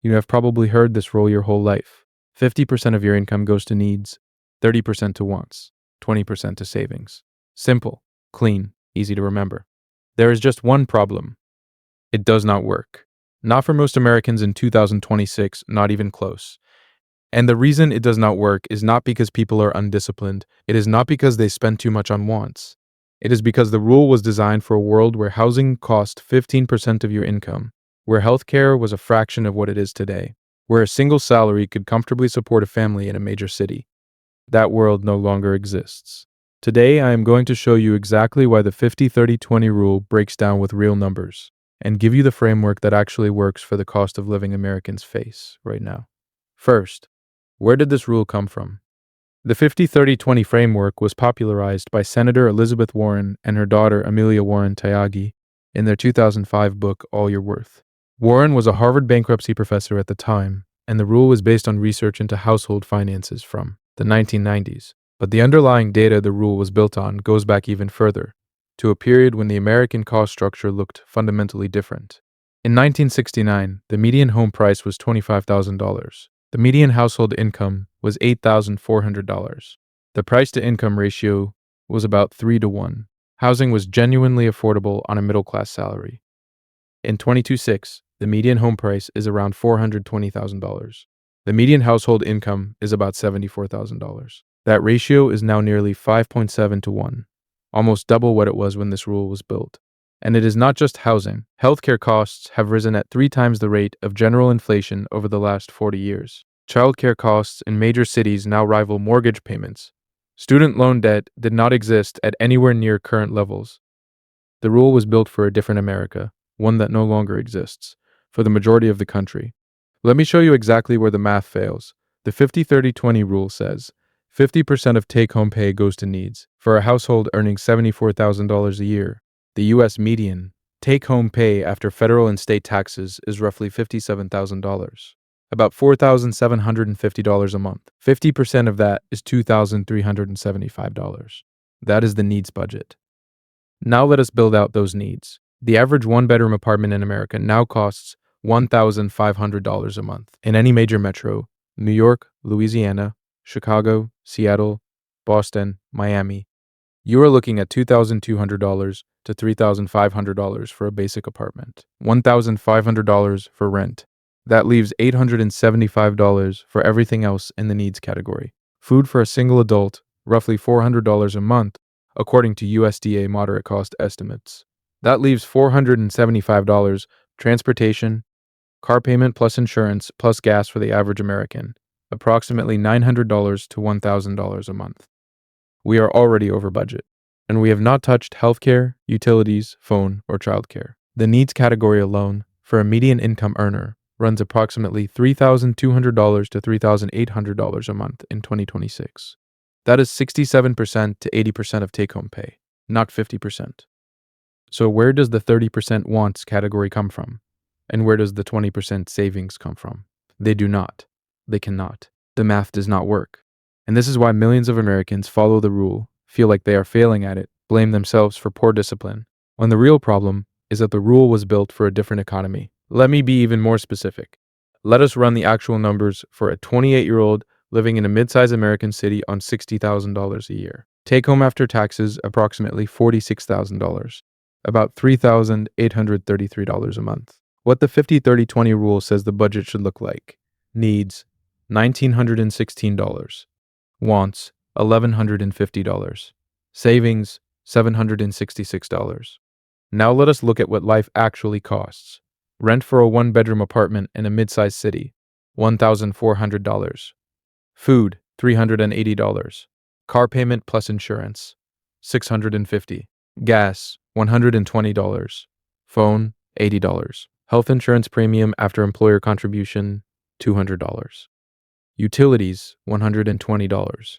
You have probably heard this rule your whole life. 50% of your income goes to needs, 30% to wants, 20% to savings. Simple, clean, easy to remember. There is just one problem. It does not work. Not for most Americans in 2026, not even close. And the reason it does not work is not because people are undisciplined. It is not because they spend too much on wants. It is because the rule was designed for a world where housing cost 15% of your income, where healthcare was a fraction of what it is today, where a single salary could comfortably support a family in a major city. That world no longer exists. Today, I am going to show you exactly why the 50-30-20 rule breaks down with real numbers and give you the framework that actually works for the cost of living Americans face right now. First, where did this rule come from? The 50-30-20 framework was popularized by Senator Elizabeth Warren and her daughter Amelia Warren Tyagi in their 2005 book, All You're Worth. Warren was a Harvard bankruptcy professor at the time, and the rule was based on research into household finances from the 1990s. But the underlying data the rule was built on goes back even further, to a period when the American cost structure looked fundamentally different. In 1969, the median home price was $25,000. The median household income was $8,400. The price-to-income ratio was about 3-to-1. Housing was genuinely affordable on a middle-class salary. In 2026, the median home price is around $420,000. The median household income is about $74,000. That ratio is now nearly 5.7-to-1, almost double what it was when this rule was built. And it is not just housing. Healthcare costs have risen at 3 times the rate of general inflation over the last 40 years. Childcare costs in major cities now rival mortgage payments. Student loan debt did not exist at anywhere near current levels. The rule was built for a different America, one that no longer exists, for the majority of the country. Let me show you exactly where the math fails. The 50-30-20 rule says 50% of take-home pay goes to needs. For a household earning $74,000 a year, the U.S. median take-home pay after federal and state taxes is roughly $57,000, about $4,750 a month. 50% of that is $2,375. That is the needs budget. Now let us build out those needs. The average one-bedroom apartment in America now costs $1,500 a month. In any major metro, New York, Louisiana, Chicago, Seattle, Boston, Miami, you are looking at $2,200 to $3,500 for a basic apartment, $1,500 for rent. That leaves $875 for everything else in the needs category. Food for a single adult, roughly $400 a month, according to USDA moderate cost estimates. That leaves $475, transportation, car payment plus insurance plus gas for the average American, approximately $900 to $1,000 a month. We are already over budget, and we have not touched healthcare, utilities, phone, or childcare. The needs category alone, for a median income earner, runs approximately $3,200 to $3,800 a month in 2026. That is 67% to 80% of take-home pay, not 50%. So where does the 30% wants category come from? And where does the 20% savings come from? They do not. They cannot. The math does not work. And this is why millions of Americans follow the rule, feel like they are failing at it, blame themselves for poor discipline, when the real problem is that the rule was built for a different economy. Let me be even more specific. Let us run the actual numbers for a 28-year-old living in a mid-sized American city on $60,000 a year. Take home after taxes, approximately $46,000, about $3,833 a month. What the 50-30-20 rule says the budget should look like. Needs, $1,916. Wants, $1,150. Savings, $766. Now let us look at what life actually costs. Rent for a one-bedroom apartment in a mid-sized city, $1,400. Food, $380. Car payment plus insurance, $650. Gas, $120. Phone, $80. Health insurance premium after employer contribution, $200. Utilities, $120.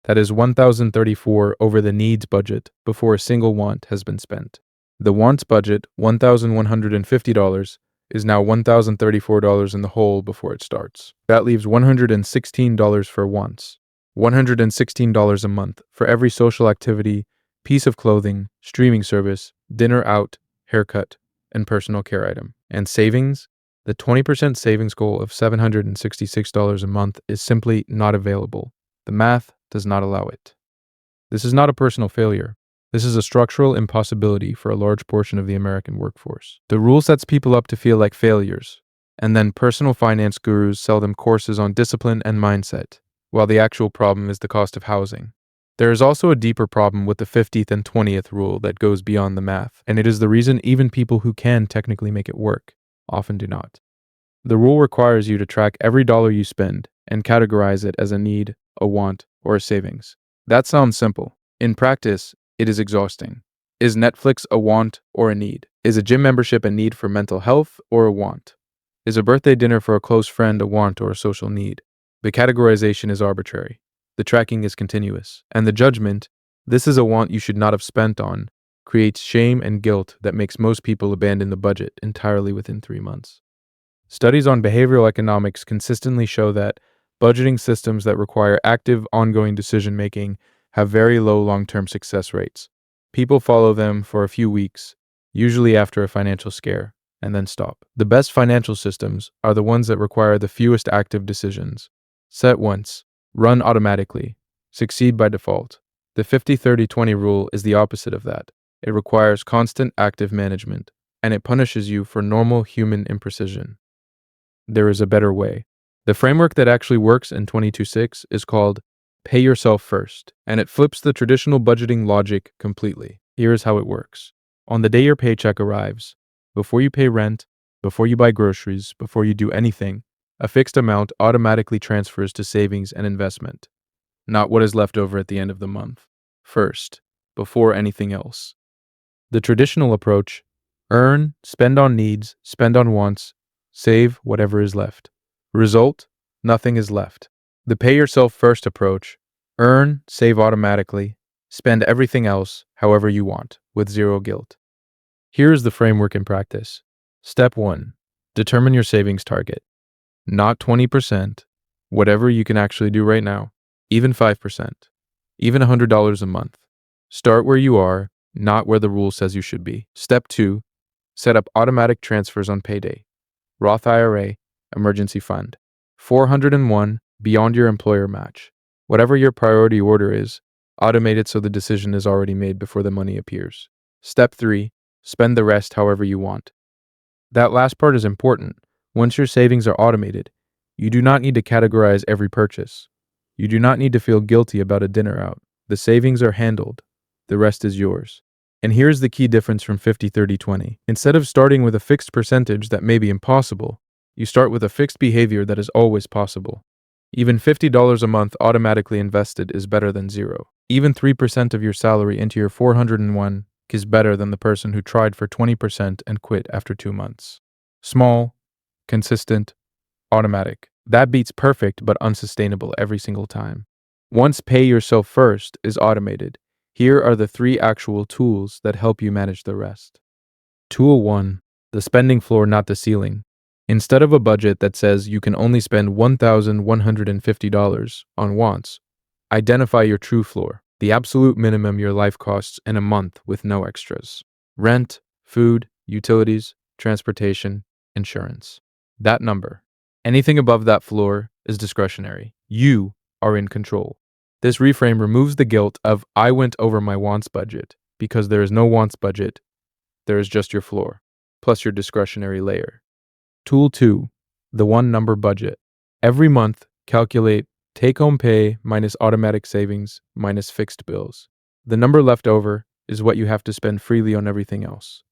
That is $1,034 over the needs budget before a single want has been spent. The wants budget, $1,150, is now $1,034 in the hole before it starts. That leaves $116 for wants, $116 a month for every social activity, piece of clothing, streaming service, dinner out, haircut, and personal care item. And savings? The 20% savings goal of $766 a month is simply not available. The math does not allow it. This is not a personal failure. This is a structural impossibility for a large portion of the American workforce. The rule sets people up to feel like failures, and then personal finance gurus sell them courses on discipline and mindset, while the actual problem is the cost of housing. There is also a deeper problem with the 50th and 20th rule that goes beyond the math, and it is the reason even people who can technically make it work often do not. The rule requires you to track every dollar you spend and categorize it as a need, a want, or a savings. That sounds simple. In practice, it is exhausting. Is Netflix a want or a need? Is a gym membership a need for mental health or a want? Is a birthday dinner for a close friend a want or a social need? The categorization is arbitrary. The tracking is continuous. And the judgment, this is a want you should not have spent on, creates shame and guilt that makes most people abandon the budget entirely within 3 months. Studies on behavioral economics consistently show that budgeting systems that require active, ongoing decision-making have very low long-term success rates. People follow them for a few weeks, usually after a financial scare, and then stop. The best financial systems are the ones that require the fewest active decisions. Set once, run automatically, succeed by default. The 50-30-20 rule is the opposite of that. It requires constant active management, and it punishes you for normal human imprecision. There is a better way. The framework that actually works in 22.6 is called Pay Yourself First, and it flips the traditional budgeting logic completely. Here is how it works. On the day your paycheck arrives, before you pay rent, before you buy groceries, before you do anything, a fixed amount automatically transfers to savings and investment, not what is left over at the end of the month. First, before anything else. The traditional approach: earn, spend on needs, spend on wants, save whatever is left. Result: nothing is left. The pay yourself first approach: earn, save automatically, spend everything else however you want, with zero guilt. Here is the framework in practice. Step 1. Determine your savings target. Not 20%, whatever you can actually do right now, even 5%, even $100 a month. Start where you are, not where the rule says you should be. Step 2. Set up automatic transfers on payday. Roth IRA, emergency fund. 401, beyond your employer match. Whatever your priority order is, automate it so the decision is already made before the money appears. Step 3. Spend the rest however you want. That last part is important. Once your savings are automated, you do not need to categorize every purchase. You do not need to feel guilty about a dinner out. The savings are handled. The rest is yours. And here's the key difference from 50-30-20. Instead of starting with a fixed percentage that may be impossible, you start with a fixed behavior that is always possible. Even $50 a month automatically invested is better than zero. Even 3% of your salary into your 401 is better than the person who tried for 20% and quit after 2 months. Small, consistent, automatic. That beats perfect but unsustainable every single time. Once Pay Yourself First is automated, here are the 3 actual tools that help you manage the rest. Tool 1. The spending floor, not the ceiling. Instead of a budget that says you can only spend $1,150 on wants, identify your true floor, the absolute minimum your life costs in a month with no extras. Rent, food, utilities, transportation, insurance. That number. Anything above that floor is discretionary. You are in control. This reframe removes the guilt of I went over my wants budget, because there is no wants budget, there is just your floor, plus your discretionary layer. Tool 2. The one number budget. Every month, calculate take-home pay minus automatic savings minus fixed bills. The number left over is what you have to spend freely on everything else.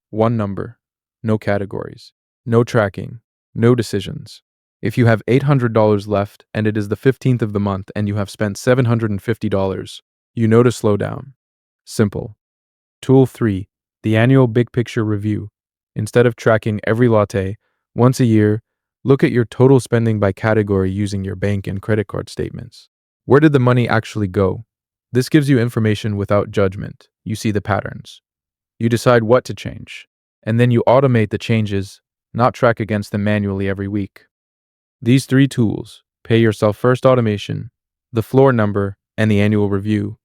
One number, no categories, no tracking, no decisions. If you have $800 left and it is the 15th of the month and you have spent $750, you know to slow down. Simple. Tool 3. The annual big picture review. Instead of tracking every latte, once a year, look at your total spending by category using your bank and credit card statements. Where did the money actually go? This gives you information without judgment. You see the patterns. You decide what to change, and then you automate the changes, not track against them manually every week. These 3 tools, Pay Yourself First automation, the floor number, and the annual review,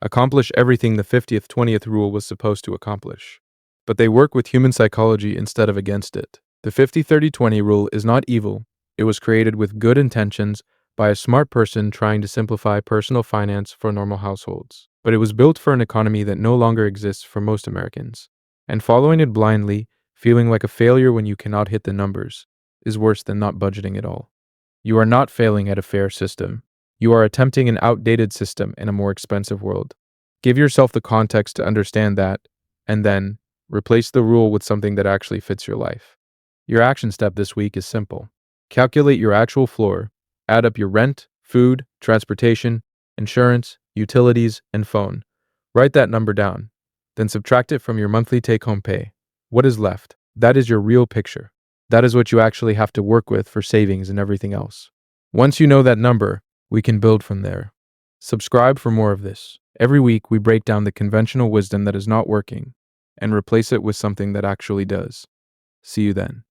accomplish everything the 50th-20th rule was supposed to accomplish. But they work with human psychology instead of against it. The 50-30-20 rule is not evil. It was created with good intentions by a smart person trying to simplify personal finance for normal households. But it was built for an economy that no longer exists for most Americans. And following it blindly, feeling like a failure when you cannot hit the numbers, is worse than not budgeting at all. You are not failing at a fair system. You are attempting an outdated system in a more expensive world. Give yourself the context to understand that, and then replace the rule with something that actually fits your life. Your action step this week is simple. Calculate your actual floor, add up your rent, food, transportation, insurance, utilities, and phone. Write that number down. Then subtract it from your monthly take-home pay. What is left? That is your real picture. That is what you actually have to work with for savings and everything else. Once you know that number, we can build from there. Subscribe for more of this. Every week, we break down the conventional wisdom that is not working and replace it with something that actually does. See you then.